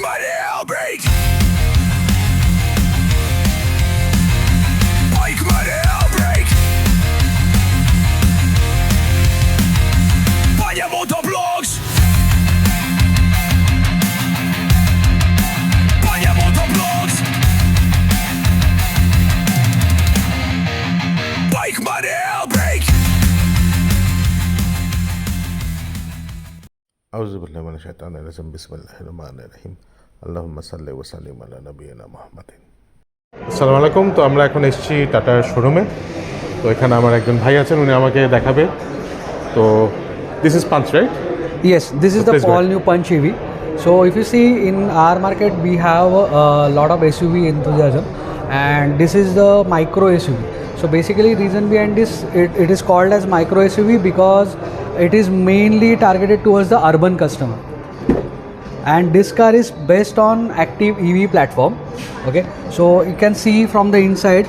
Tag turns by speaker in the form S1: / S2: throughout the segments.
S1: money, I'll break. Bike money, I'll break. Panie Motoblogs. Panie Motoblogs. Bike money, I'll break.
S2: أعوذ بالله من الشيطان الرجيم بسم الله الرحمن الرحيم اللهم صل وسلم على نبينا محمد আসসালামু আলাইকুম। তো আমরা এখন এসেছি টাটার শোরুমে। তো এখানে আমার একজন ভাই আছেন, উনি আমাকে দেখাবে। তো this is punch, right?
S3: Yes, this is
S2: So
S3: the
S2: please go
S3: all
S2: ahead.
S3: new Punch EV. So if you see in our market, we have a lot of SUV enthusiasm, and this is the micro SUV. So basically, reason behind this, it is called as micro SUV because it is mainly targeted towards the urban customer. And this car is based on active EV platform. Okay, so you can see from the inside.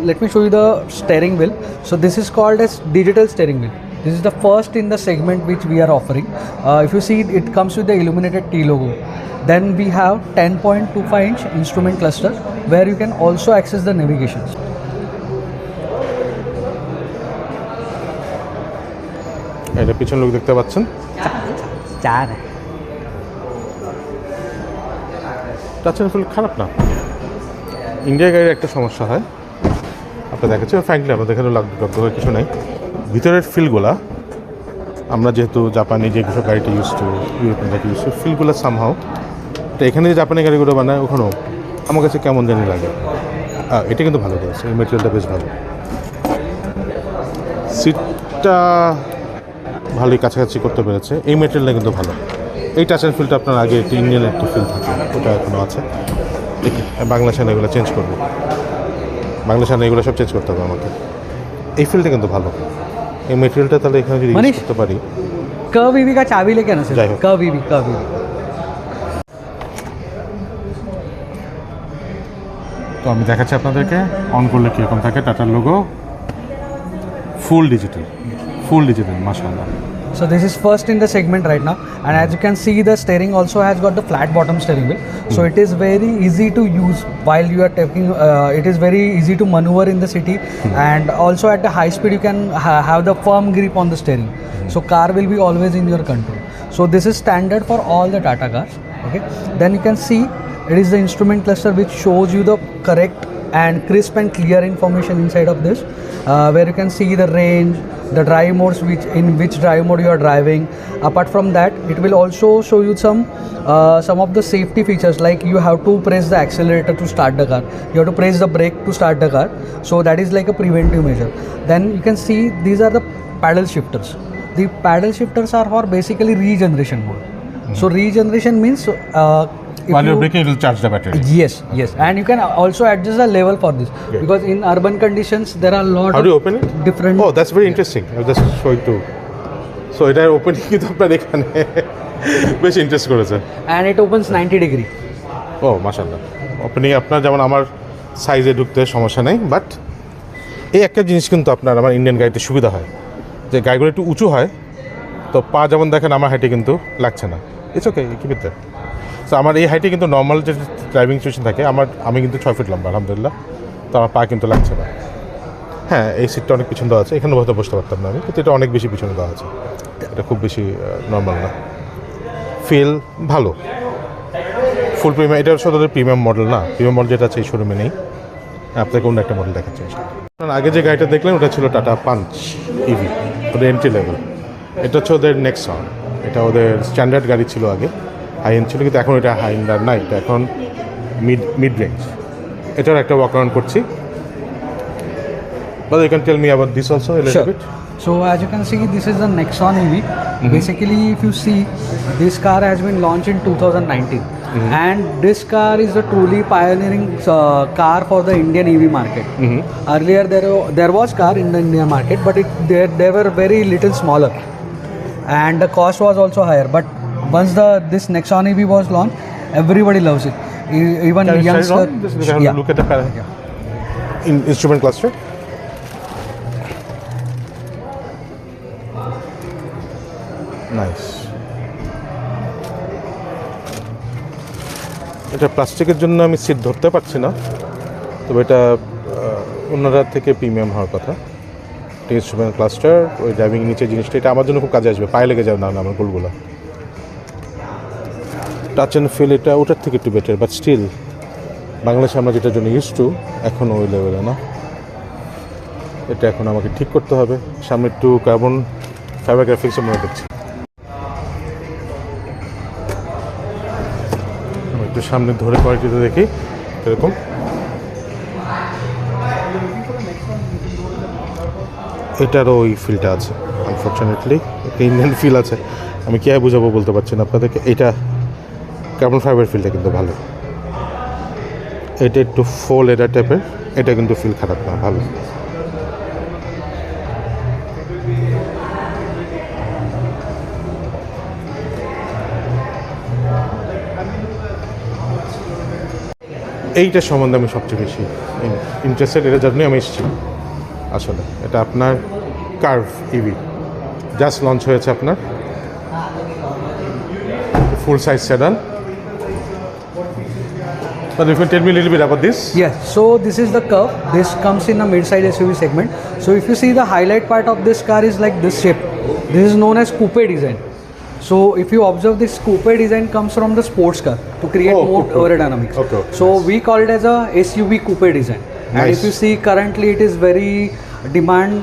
S3: Let me show you the steering wheel. So this is called as digital steering wheel. This is the first in the segment which we are offering. If you see, it comes with the illuminated T logo. Then we have 10.25-inch instrument cluster where you can also access the navigation.
S2: এটা পিছন লোক দেখতে পাচ্ছেন। Touch and feel খারাপ না। India গাড়ির একটা সমস্যা হয়, আপনার দেখাচ্ছে ফ্র্যাঙ্কলি আপনাদের এখানে লাগবে কিছু নেই। ভিতরের ফিলগুলা আমরা যেহেতু জাপানি যে কিছু গাড়িটা ইউজ টু, ইউরোপিয়ান গাড়ি ইউজ টু, ফিলগুলো সামহাও তো এখানে যে জাপানি গাড়িগুলো বানায় ওখানেও আমার কাছে কেমন জানি লাগে। এটা কিন্তু ভালো করেছে, এই মেটেরিয়ালটা বেশ ভালো। সিটটা ভালোই কাছাকাছি করতে পেরেছে, এই মেটেরিয়ালটা কিন্তু ভালো। এই টাচ অ্যান্ড ফিলটা আপনার আগে একটি ইন্ডিয়ান একটি ফিল থাকে, ওটা এখনও আছে। দেখি বাংলা ছানা এগুলো চেঞ্জ করবো, বাংলা ছানা এগুলো সব চেঞ্জ করতে হবে আমাকে। এই ফিলটা কিন্তু ভালো, এই মেটেরিয়ালটা তাহলে এখানে যদি ইউজ করতে পারি।
S3: कर्व EV का चाबी लेके आना सर।
S2: जय हो।
S3: Curve EV, curve EV।
S2: তো আমি দেখাচ্ছি আপনাদেরকে, অন করলে কীরকম থাকে। টাটার লোগো ফুল ডিজিটাল, মাশাআল্লাহ।
S3: So this is first in the segment right now, and as you can see, the steering also has got the flat bottom steering wheel. So it is very easy to use while you are taking. It is very easy to maneuver in the city, and also at the high speed you can have the firm grip on the steering. So car will be always in your control. So this is standard for all the Tata cars. Okay. Then you can see it is the instrument cluster which shows you the correct and crisp and clear information inside of this, where you can see the range, the drive modes, which drive mode you are driving. Apart from that, it will also show you some of the safety features, like you have to press the accelerator to start the car, you have to press the brake to start the car. So that is like a preventive measure. Then you can see these are the paddle shifters. The paddle shifters are for basically regeneration mode. So regeneration means if
S2: While you're braking, it will charge the battery.
S3: Yes, and you can also adjust the level for this, because in urban conditions there are a lot
S2: How
S3: of
S2: do you open it?
S3: different.
S2: Oh, that's very interesting. I'll just show it too. So এটার opening কিন্তু আপনার এখানে বেশ interest করেছে।
S3: And it opens 90 degree.
S2: ও মাশাআল্লাহ, opening আপনার যেমন আমার সাইজে ঢুকতে সমস্যা নেই, বাট এই একটা জিনিস কিন্তু আপনার আমার ইন্ডিয়ান গাড়িতে সুবিধা হয় যে গাড়িগুলো একটু উঁচু হয়, তো পা যেমন দেখেন আমার হাইটে কিন্তু লাগছে না। ইটস ওকে, কি বিদ্যা। তো আমার এই হাইটে কিন্তু নর্মাল যে ড্রাইভিং সিচুয়েশন থাকে, আমি কিন্তু 6 ফিট লম্বা আলহামদুলিল্লাহ, তো আমার পা কিন্তু লাগছে না। হ্যাঁ, এই সিটটা অনেক পিছন দেওয়া আছে, এখানে হয়তো বসতে পারতাম না আমি, কিন্তু এটা অনেক বেশি পিছনে দেওয়া আছে, এটা খুব বেশি নর্মাল না। ফিল ভালো, ফুল প্রিমিয়াম। এটা শুধু প্রিমিয়াম মডেল না, প্রিমিয়াম মডেল যেটা আছে এই শোরুমে নেই। আপনাকে অন্য একটা মডেল দেখাচ্ছি। আগে যে গাড়িটা দেখলেন ওটা ছিল টাটা পাঞ্চ ইভি, ওদের এন্ট্রি লেভেল। এটা হচ্ছে ওদের নেক্সন, এটা ওদের স্ট্যান্ডার্ড গাড়ি ছিল আগে, হাই এন্ড ছিল, কিন্তু এখন এটা হাই এন্ড আর না, এটা এখন মিড রেঞ্জ। এটার একটা ওয়াক অ্যারাউন্ড করছি। But you can tell me about this also a little bit.
S3: So as you can see, this is the Nexon EV. Basically, if you see, this car has been launched in 2019, and this car is a truly pioneering car for the Indian EV market. Earlier there was car in the Indian market, but they were very little smaller, and the cost was also higher. But once this Nexon EV was launched, everybody loves it. Even
S2: Can you
S3: youngster.
S2: just have a look at the instrument cluster. Nice. এটা প্লাস্টিকের জন্য আমি seat ধরতে পারছি না, তবে এটা অন্যরা থেকে প্রিমিয়াম হওয়ার কথা। ইনস্ট্রুমেন্ট ক্লাস্টার, ওই ড্রাইভিং নিচে জিনিসটা, এটা আমার জন্য খুব কাজে আসবে, পায়ে লেগে যাবে না আমার গোলগুলো। টাচ অ্যান্ড ফিল এটা ওটার থেকে একটু বেটার, বাট স্টিল বাংলাদেশে আমরা যেটার জন্য ইউজ টু এখনও ওই লেভেলে না। এটা এখন আমাকে ঠিক করতে হবে। সামনে একটু কার্বন ফাইবার গ্রাফিক্সও মনে করছি, একটু সামনে ধরে কোয়ালিটিতে দেখি এরকম। এটারও ওই ফিলটা আছে, আনফর্চুনেটলি একটা ইন্ডিয়ান ফিল আছে। আমি কীভাবে বুঝাবো বলতে পারছি না আপনাদেরকে। এটা কার্বন ফাইবার ফিলটা কিন্তু ভালো, এটা একটু ফোল এটা টাইপের, এটা কিন্তু ফিল খারাপ না, ভালো। এইটা সম্বন্ধে আমি সবচেয়ে বেশি ইন্টারেস্টেড, এটার জন্যই আমি এসেছি আসলে। এটা আপনার কার্ভ ইভি জাস্ট লঞ্চ হয়েছে আপনার, ফুল size sedan. But if you tell me a little bit about this.
S3: Yes, so this is the curve. This comes in a mid-side SUV segment. So if you see the highlight part of this car is like this shape. This is known as coupe design. So if you observe, this coupe design comes from the sports car to create
S2: Oh,
S3: more
S2: coupe.
S3: aerodynamics.
S2: Okay,
S3: So we call it as a SUV coupe design. And
S2: Nice.
S3: if you see currently it is very demand.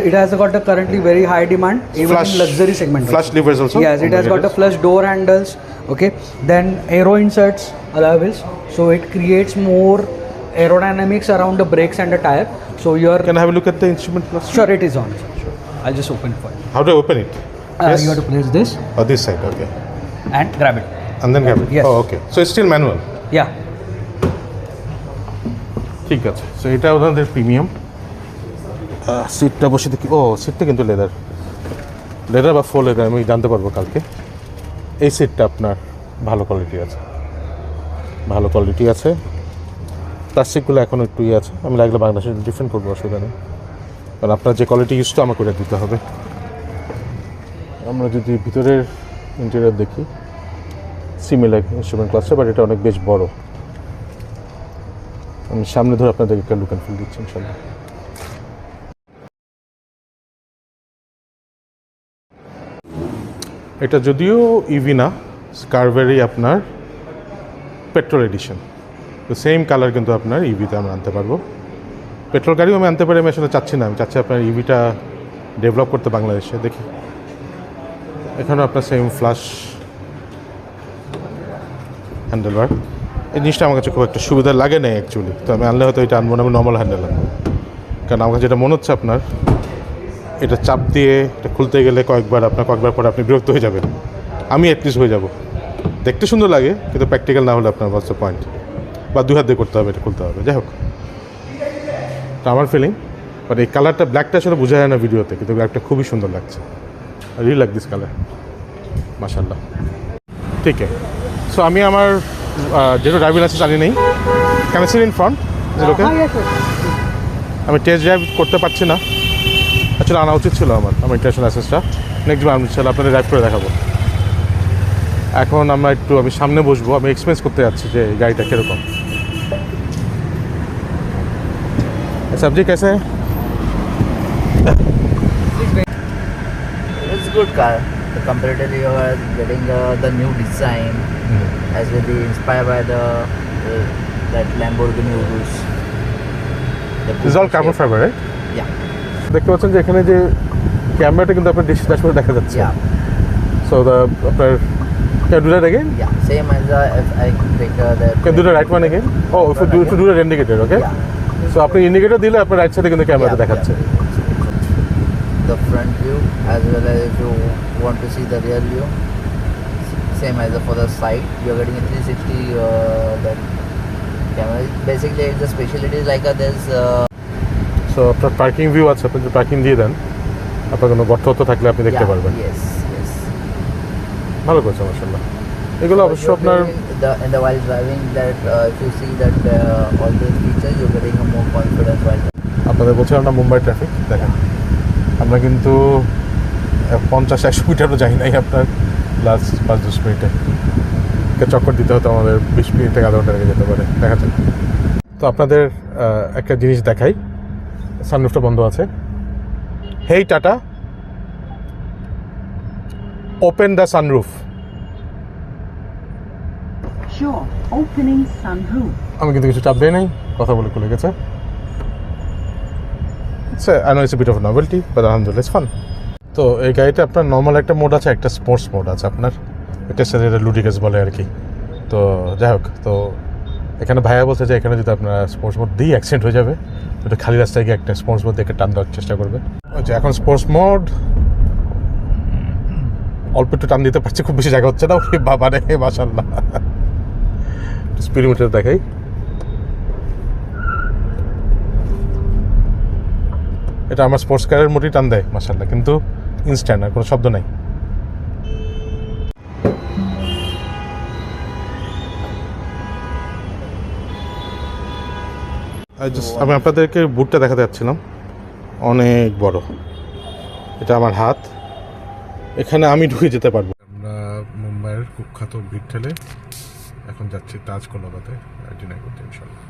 S3: It has got the currently very high demand even in luxury segment.
S2: Flush levers also.
S3: Yes, it has got the flush door handles. Okay, then aero inserts, alloy wheels. So it creates more aerodynamics around the brakes and the tire. So you're
S2: Can I have a look at the instrument cluster?
S3: sure it is on. Sure. I'll just open it for you.
S2: How do I open it? Yes.
S3: You have to place this
S2: Oh, this side, okay.
S3: and grab it.
S2: And then grab it?
S3: Yes.
S2: Oh, okay. So it's still manual?
S3: Yeah.
S2: ঠিক আছে। So এটা ওনাদের premium. সিটটা বসে দেখি, ও সিটটা কিন্তু leather বা ফোর লেদার, আমি জানতে পারবো কালকে। এই সিটটা আপনার ভালো কোয়ালিটি আছে, ভালো কোয়ালিটি আছে। প্লাস্টিকগুলো এখনও একটু ইয়ে আছে, আমি লাগলে বাংলাদেশে ডিফারেন্ট করবো, অসুবিধা নেই। কারণ আপনার যে কোয়ালিটি ইউজ তো আমাকে করে দিতে হবে। আমরা যদি ভিতরের ইন্টেরিয়র দেখি, সিমিলার ইনস্ট্রুমেন্ট ক্লাসটা, বাট এটা অনেক বেশ বড়। আমি সামনে ধরে আপনাদেরকে একটা লুক অ্যান্ড ফিল দিচ্ছি ইনশাল্লাহ। এটা যদিও ইভি না, কার্ভেরই আপনার পেট্রোল এডিশন, তো সেম কালার কিন্তু আপনার ইভিতে আমরা আনতে পারবো। পেট্রোল গাড়িও আমি আনতে পারি, আমি আসলে চাচ্ছি না, আমি চাচ্ছি আপনার ইভিটা ডেভেলপ করতে বাংলাদেশে। দেখি এখানেও আপনার সেম ফ্লাশ হ্যান্ডেলবার। এই জিনিসটা আমার কাছে খুব একটা সুবিধা লাগে না অ্যাকচুয়ালি, তো আমি আনলে হয়তো এটা আনবো না, আমি নর্মাল হ্যান্ডেল আনবো। কারণ আমার কাছে যেটা মনে হচ্ছে আপনার এটা চাপ দিয়ে এটা খুলতে গেলে কয়েকবার পরে আপনি বিরক্ত হয়ে যাবেন। আমি অ্যাটলিস্ট হয়ে যাব। দেখতে সুন্দর লাগে কিন্তু প্র্যাকটিক্যাল না হলে আপনার বাস পয়েন্ট, বা দুই হাত দিয়ে করতে হবে, এটা খুলতে হবে। যাই হোক, তো আমার ফিলিং। বাট এই কালারটা ব্ল্যাকটা আসলে বোঝা যায় না ভিডিওতে, কিন্তু ব্ল্যাকটা খুবই সুন্দর লাগছে। I really like this colour, মাশাআল্লাহ। ঠিক আছে, সো আমি আমার যেটা ড্রাইভিং লাইসেন্স আনি নেই, can I sit in front? Okay, আমি টেস্ট ড্রাইভ করতে পারছি না, আসলে আনা উচিত ছিল আমার ইন্টারন্যাশনাল লাইসেন্সটা। নেক্সট বার আমি ইনশাআল্লাহ আপনাদের ড্রাইভ করে দেখাবো। এখন আমি সামনে বসবো, আমি এক্সপিরিয়েন্স করতে যাচ্ছি যে এই গাড়িটা কীরকম। সবজি कैसे है?
S4: It's a good car. Comparatively, you are getting the new design, as will be inspired by that Lamborghini Urus.
S2: This is all carbon fiber, right?
S4: Yeah.
S2: দেখতে পাচ্ছেন যে এখানে যে ক্যামেরাটা কিন্তু আপনার ড্যাশবোর্ডে দেখা যাচ্ছে।
S4: Yeah.
S2: সো আপনার can I do that again?
S4: Yeah. Same as if I take that.
S2: Can I do the right one again? Oh, if you do the indicator, okay?
S4: Yeah.
S2: So আপনি ইন্ডিকেটর দিলে আপনার right সাইডে কিন্তু ক্যামেরাতে
S4: Yeah,
S2: দেখাচ্ছে।
S4: The front view, as well as if you want to see the rear view. Same as for the side, you're getting a 360 that camera. Basically, the speciality is like there's.
S2: So আপনার parking view আছে, আপনি যদি parking দিয়ে দেন আপনার কোনো গর্ত থাকলে আপনি দেখতে পারবেন।
S4: Yes.
S2: ভালো করছে মাশাআল্লাহ। এগুলো অবশ্য আপনার
S4: in the while driving that if you see that all these features, you're getting a more confidence while.
S2: আপনাদের বলছিলাম না মুম্বাই ট্রাফিক, দেখেন আমরা কিন্তু 50-100 মিটারও যাই নাই আপনার লাস্ট 5-10 মিনিটে। একটা চক্কর দিতে হতো আমাদের 20 মিনিট থেকে আধা ঘন্টা লেগে যেতে পারে, দেখা যাক। তো আপনাদের একটা জিনিস দেখাই, সানরুফটা বন্ধ আছে। Hey Tata, open the sunroof.
S5: Sure, opening sunroof.
S2: আমি কিন্তু কিছু চাপ দেই নাই, কথা বলে খুলে গেছে। I know it's a bit of a novelty, but alhamdulillah it's fun. তো এই গাড়িতে আপনার নর্মাল একটা মোড আছে, একটা স্পোর্টস মোড আছে আপনার, এটা সেটা লুডিগাস বলে আর কি। তো যাই হোক, তো এখানে ভাইয়া বলছে যে এখানে যদি আপনার স্পোর্টস মোড দিয়ে অ্যাক্সিডেন্ট হয়ে যাবে, ওটা খালি রাস্তায় গিয়ে একটা স্পোর্টস মোড দেখে টান দেওয়ার চেষ্টা করবে। আচ্ছা, এখন স্পোর্টস মোড অল্প একটু টান দিতে পারছি, খুব বেশি জায়গা হচ্ছে না। ওই বাবা রে মাশাআল্লাহ, স্পিডোমিটার দেখাই। এটা আমার স্পোর্টস কারের মোটই টান দেয় মাশাআল্লাহ, কিন্তু ইনস্ট্যান্ট, আর কোনো শব্দ নাই। আমি আপনাদেরকে বুটটা দেখাতে যাচ্ছিলাম, অনেক বড়। এটা আমার হাত, এখানে আমি ঢুকে যেতে পারবো। আমরা মুম্বাইয়ের কুখ্যাত ভিড় ঠেলে এখন যাচ্ছি তাজ কলকাতাতে ডিনার করতে ইনশাল্লাহ।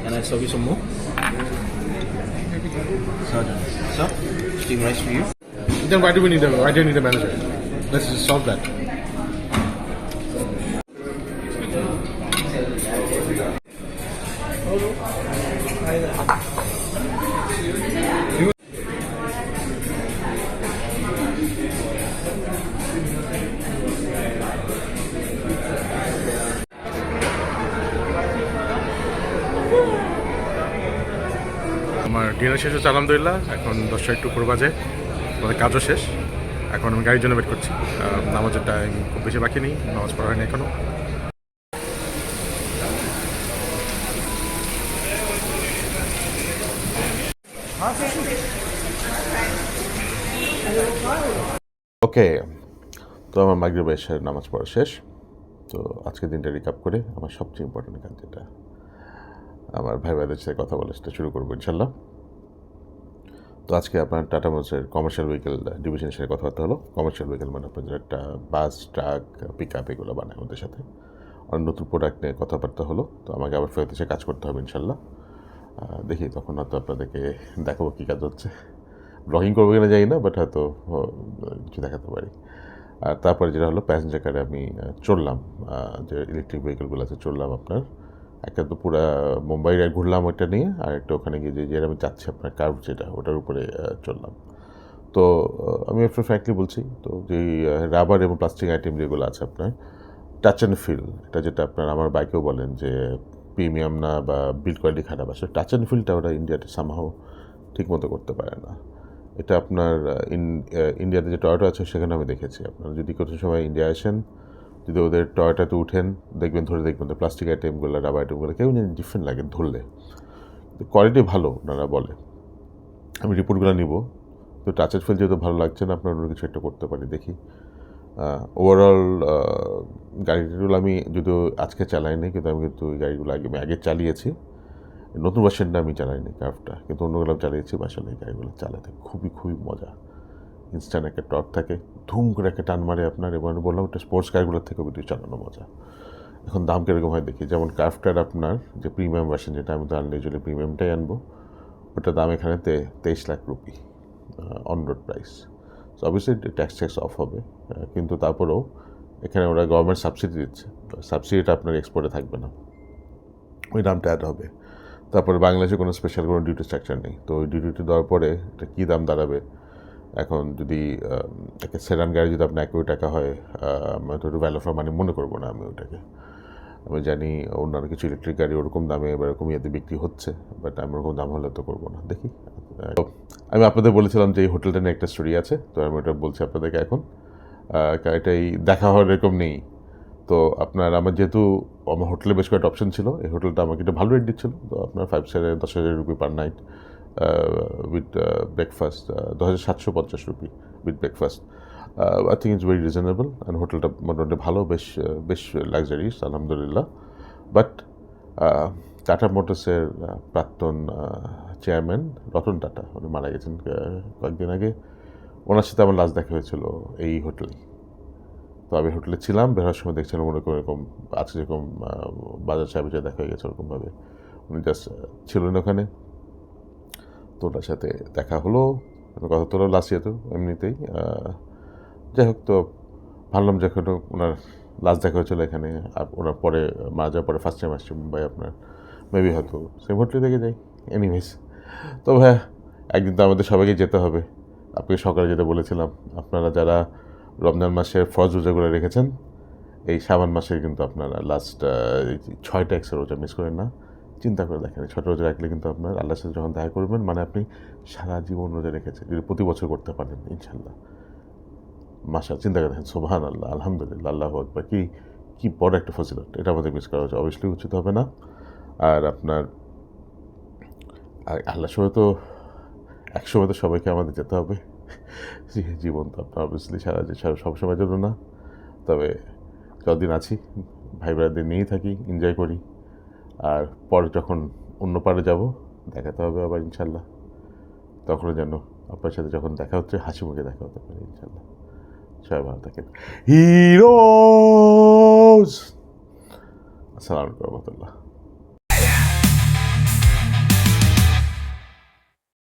S6: Can I serve you some more? Sir, steam rice for you.
S2: Then why do we need a manager? Let's just solve that. আমার ডিনার শেষ হচ্ছে আলহামদুলিল্লাহ, এখন 10টা একটু উপর বাজে, আমাদের কাজও শেষ। এখন আমি গাড়ির জন্য ওয়েট করছি। নামাজের টাইম খুব বেশি বাকি নেই, নামাজ পড়া হয়নি এখনও। ওকে, তো আমার মাগরিব এশার নামাজ পড়া শেষ। তো আজকের দিনটা রিক্যাপ করে আমার সবচেয়ে ইম্পর্টেন্ট কাজ যেটা আমার ভাই ভাইদের সাথে কথা বলে সেটা শুরু করবো ইনশাল্লাহ। তো আজকে আপনার টাটা মোটরসের কমার্শিয়াল ভেহিকেল ডিভিশনের সাথে কথাবার্তা হলো। কমার্শিয়াল ভেহিকেল মানে আপনাদের একটা বাস, ট্রাক, পিক আপ এগুলো বানায় ওদের সাথে অনেক নতুন প্রোডাক্ট নিয়ে কথাবার্তা হলো। তো আমাকে আবার ফেরত এসে কাজ করতে হবে ইনশাল্লাহ। দেখি তখন হয়তো আপনাদেরকে দেখাবো কী কাজ হচ্ছে। ব্লগিং করবো কিনা যাই না, বাট হয়তো কিছু দেখাতে পারি। আর তারপরে যেটা হলো প্যাসেঞ্জার কারে আমি চললাম, যে ইলেকট্রিক ভেহিকেলগুলো আছে চললাম আপনার একটা তো পুরো মুম্বাই রাইড ঘুরলাম ওইটা নিয়ে, আর একটা ওখানে গিয়ে যে আমি যাচ্ছি আপনার কার্ভ যেটা ওটার উপরে চললাম। তো আমি আপনার ফ্র্যাঙ্কলি বলছি, তো যেই রাবার এবং প্লাস্টিক আইটেম যেগুলো আছে আপনার টাচ অ্যান্ড ফিল, এটা যেটা আপনার আমার বাইকেও বলেন যে প্রিমিয়াম না বা বিল্ড কোয়ালিটি খারাপ আসে, টাচ অ্যান্ড ফিলটা ওরা ইন্ডিয়াতে সামহাও ঠিক মতো করতে পারে না। এটা আপনার ইন্ডিয়াতে যে টয়োটা আছে সেখানে আমি দেখেছি। আপনারা যদি কোনো সময় ইন্ডিয়া আসেন, যদি ওদের টয়োটাতে উঠেন দেখবেন তো প্লাস্টিক আইটেমগুলো, রাবার আইটেমগুলো কেউ ডিফারেন্ট লাগে ধরলে, কোয়ালিটি ভালো ওনারা বলে। আমি রিপোর্টগুলো নিব। তো টাচ অ্যান্ড ফিল যেহেতু ভালো লাগছে না, আপনার অন্য কিছু একটা করতে পারি দেখি। ওভারঅল গাড়িগুলো আমি যদিও আজকে চালাইনি, কিন্তু আমি কিন্তু ওই গাড়িগুলো আগে চালিয়েছি। নতুন ভার্সনটা আমি চালাইনি কার্ভটা, কিন্তু অন্যগুলো আমি চালিয়েছি। আসলে এই গাড়িগুলো চালাতে খুবই মজা। ইনস্ট্যান্ট একটা টর্ক থাকে, ধুম করে একটা টান মারে আপনার। এবং বললাম একটা স্পোর্টস গাড়িগুলোর থেকে বেশি চালানো মজা। এখন দাম কীরকম হয় দেখি। যেমন কার্ভটার আপনার যে প্রিমিয়াম ভার্সন, যেটা আমি তো আনলে প্রিমিয়ামটাই আনবো, ওটার দাম এখানে 23 lakh rupee. On road price. So obviously tax of হবে, কিন্তু তারপরেও এখানে ওরা গভর্নমেন্ট সাবসিডি দিচ্ছে, সাবসিডিটা আপনার এক্সপোর্টে থাকবে না, ওই দামটা অ্যাড হবে। তারপরে বাংলাদেশে কোনো স্পেশাল কোনো ডিউটি স্ট্রাকচার নেই, তো ওই ডিউটি দেওয়ার পরে এটা কী দাম দাঁড়াবে। এখন যদি একটা সেডান গাড়ি যদি আপনার 1 কোটি টাকা হয়, আমি তো একটু ভ্যালু ফর মানি মনে করবো না আমি ওটাকে। আমি জানি অন্যান্য কিছু ইলেকট্রিক গাড়ি ওরকম দামে বা এরকম ইয়েতে বিক্রি হচ্ছে, বাট আমি ওরকম দাম হলে তো করবো না, দেখি। তো আমি আপনাদের বলেছিলাম যে এই হোটেলটা নিয়ে একটা স্টোরি আছে, তো আমি ওটা বলছি আপনাদেরকে এখন। এটাই দেখা হওয়ার এরকম নেই। তো আপনার আমার যেহেতু আমার হোটেলে বেশ কয়েকটা অপশন ছিল, এই হোটেলটা আমাকে একটা ভালো রেট দিচ্ছিল, তো আপনার 5 স্টারে 10,000 rupee per night with breakfast, 2,750 rupee with breakfast. I think it's very reasonable, and হোটেলটা মোটামুটি ভালো, বেশ লাক্সারিয়াস আলহামদুলিল্লাহ। বাট টাটা মোটরসের প্রাক্তন চেয়ারম্যান রতন টাটা, উনি মারা গেছেন কয়েকদিন আগে। ওনার সাথে আমার লাস্ট দেখা হয়েছিল এই হোটেলেই। তো আমি হোটেলে ছিলাম, বেরোর সময় দেখছিলাম এরকম আজকে যেরকম বাজার সাহেবের সাথে দেখা হয়ে গেছে ওরকমভাবে, উনি জাস্ট ছিলেন ওখানে। তো ওনার সাথে দেখা হলো, কথা তোলা লাস্ট ইয়ার তো এমনিতেই। যাই হোক, তো ভাবলাম যখন ওনার লাস্ট দেখা হয়েছিল এখানে, ওনার পরে মারা যাওয়ার পরে ফার্স্ট টাইম আসছে মুম্বাই, আপনার মেবি হয়তো সেম হোটেলে থেকে যাই। এনিওয়েজ, তো হ্যাঁ, একদিন তো আমাদের সবাইকে যেতে হবে। আপনাকে সকালে যেতে বলেছিলাম, আপনারা যারা রমজান মাসের ফরজ রোজাগুলো রেখেছেন, এই শাবান মাসের কিন্তু আপনারা লাস্ট 6টা এক্সট্রা রোজা মিস করেন না। চিন্তা করে দেখেন, 6টা রোজা রাখলে কিন্তু আপনার আল্লাহর সাথে যখন দেখা করবেন, মানে আপনি সারা জীবন রোজা রেখেছেন, যদি প্রতি বছর করতে পারেন ইনশাল্লাহ। মাসা চিন্তা করে দেখেন, সুবহান আল্লাহ, আলহামদুলিল্লাহ, আল্লাহু আকবার, কি বড় একটা ফজিলত, এটা আমাদের মিস করা হচ্ছে, অবশ্যই উচিত হবে না। আর আপনার আল্লাহর সময় তো একসময় তো সবাইকে আমাদের যেতে হবে, জীবন তো আপনার অবভিয়াসলি সবসময়ের জন্য না। তবে যতদিন আছি ভাই ব্রাদের নিয়েই থাকি, এনজয় করি। আর পরে যখন অন্য পারে যাব, দেখাতে হবে আবার ইনশাল্লাহ, তখনও যেন আপনার সাথে যখন দেখা হচ্ছে হাসি মুখে দেখা হতে পারে ইনশাল্লাহ। সবাই ভালো থাকেন। হিরোজ। আসসালামু আলাইকুম রহমতুল্লাহ।